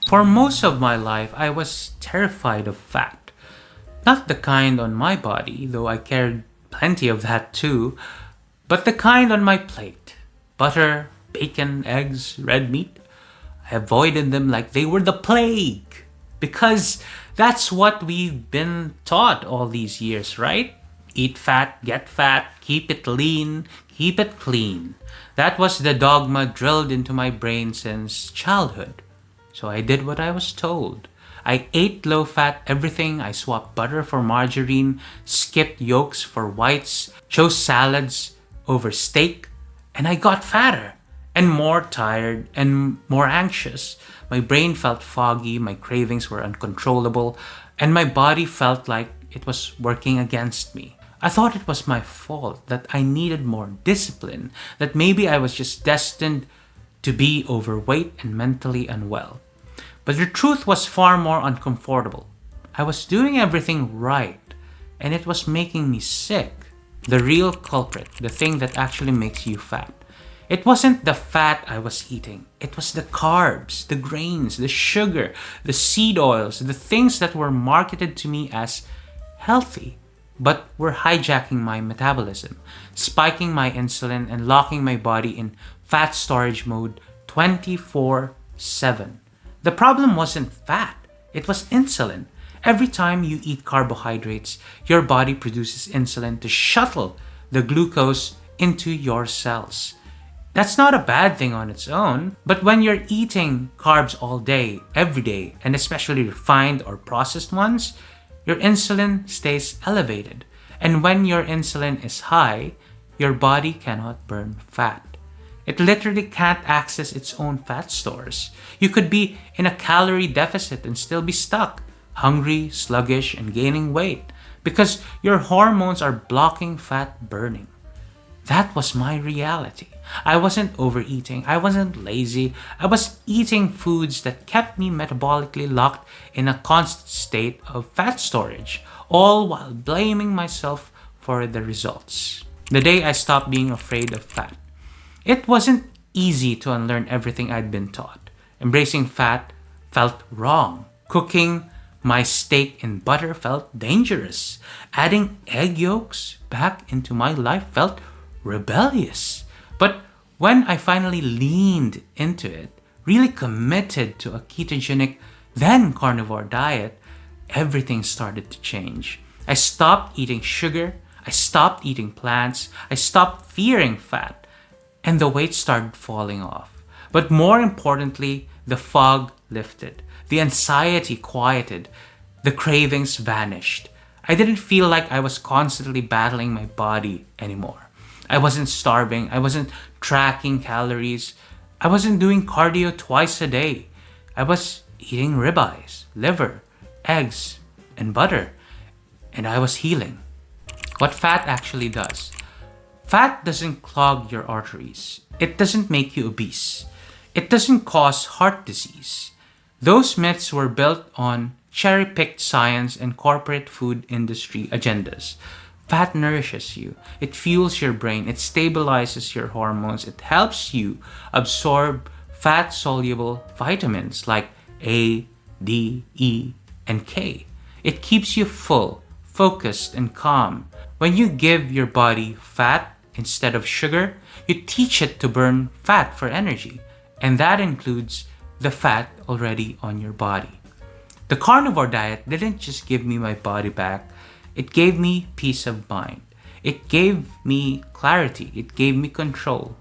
For most of my life, I was terrified of fat. Not the kind on my body, though I carried plenty of that too, but the kind on my plate. Butter, bacon, eggs, red meat. I avoided them like they were the plague. Because that's what we've been taught all these years, right? Eat fat, get fat, keep it lean, keep it clean. That was the dogma drilled into my brain since childhood. So I did what I was told. I ate low-fat everything. I swapped butter for margarine, skipped yolks for whites, chose salads over steak, and I got fatter and more tired and more anxious. My brain felt foggy, my cravings were uncontrollable, and my body felt like it was working against me. I thought it was my fault, that I needed more discipline, that maybe I was just destined to be overweight and mentally unwell. But the truth was far more uncomfortable. I was doing everything right, and it was making me sick. The real culprit, the thing that actually makes you fat. It wasn't the fat I was eating. It was the carbs, the grains, the sugar, the seed oils, the things that were marketed to me as healthy, but were hijacking my metabolism, spiking my insulin, and locking my body in fat storage mode 24/7. The problem wasn't fat, it was insulin. Every time you eat carbohydrates, your body produces insulin to shuttle the glucose into your cells. That's not a bad thing on its own, but when you're eating carbs all day, every day, and especially refined or processed ones, your insulin stays elevated. And when your insulin is high, your body cannot burn fat. It literally can't access its own fat stores. You could be in a calorie deficit and still be stuck, hungry, sluggish, and gaining weight because your hormones are blocking fat burning. That was my reality. I wasn't overeating. I wasn't lazy. I was eating foods that kept me metabolically locked in a constant state of fat storage, all while blaming myself for the results. The day I stopped being afraid of fat. It wasn't easy to unlearn everything I'd been taught. Embracing fat felt wrong. Cooking my steak in butter felt dangerous. Adding egg yolks back into my life felt rebellious. But when I finally leaned into it, really committed to a ketogenic, then carnivore diet, everything started to change. I stopped eating sugar. I stopped eating plants. I stopped fearing fat. And the weight started falling off. But more importantly, the fog lifted. The anxiety quieted. The cravings vanished. I didn't feel like I was constantly battling my body anymore. I wasn't starving. I wasn't tracking calories. I wasn't doing cardio twice a day. I was eating ribeyes, liver, eggs, and butter. And I was healing. What fat actually does. Fat doesn't clog your arteries. It doesn't make you obese. It doesn't cause heart disease. Those myths were built on cherry-picked science and corporate food industry agendas. Fat nourishes you. It fuels your brain. It stabilizes your hormones. It helps you absorb fat-soluble vitamins like A, D, E, and K. It keeps you full, focused, and calm. When you give your body fat instead of sugar, you teach it to burn fat for energy. And that includes the fat already on your body. The carnivore diet didn't just give me my body back. It gave me peace of mind. It gave me clarity. It gave me control.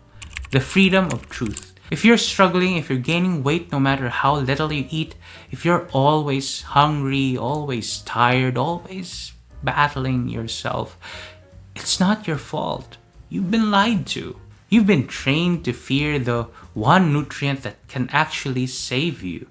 The freedom of truth. If you're struggling, if you're gaining weight no matter how little you eat, if you're always hungry, always tired, always battling yourself, it's not your fault. You've been lied to. You've been trained to fear the one nutrient that can actually save you.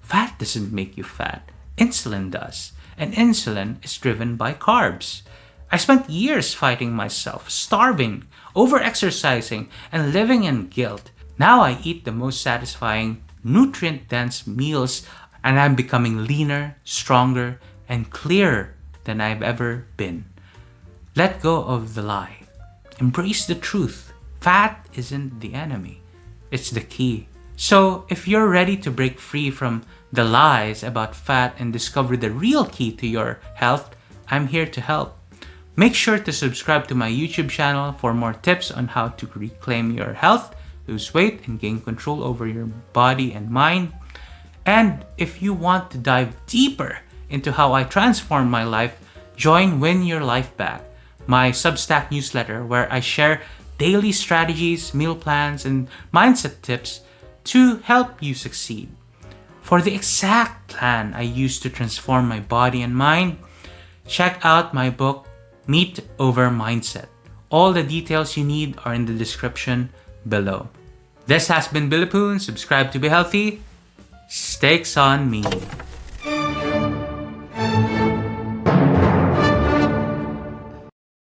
Fat doesn't make you fat. Insulin does. And insulin is driven by carbs. I spent years fighting myself, starving, over-exercising, and living in guilt. Now I eat the most satisfying, nutrient-dense meals, and I'm becoming leaner, stronger, and clearer than I've ever been. Let go of the lie. Embrace the truth. Fat isn't the enemy. It's the key. So if you're ready to break free from the lies about fat and discover the real key to your health, I'm here to help. Make sure to subscribe to my YouTube channel for more tips on how to reclaim your health, lose weight, and gain control over your body and mind. And if you want to dive deeper into how I transformed my life, join Win Your Life Back, my Substack newsletter where I share daily strategies, meal plans, and mindset tips to help you succeed. For the exact plan I use to transform my body and mind, check out my book, Meat Over Mindset. All the details you need are in the description below. This has been Billy Poon. Subscribe to be healthy. Steaks on me.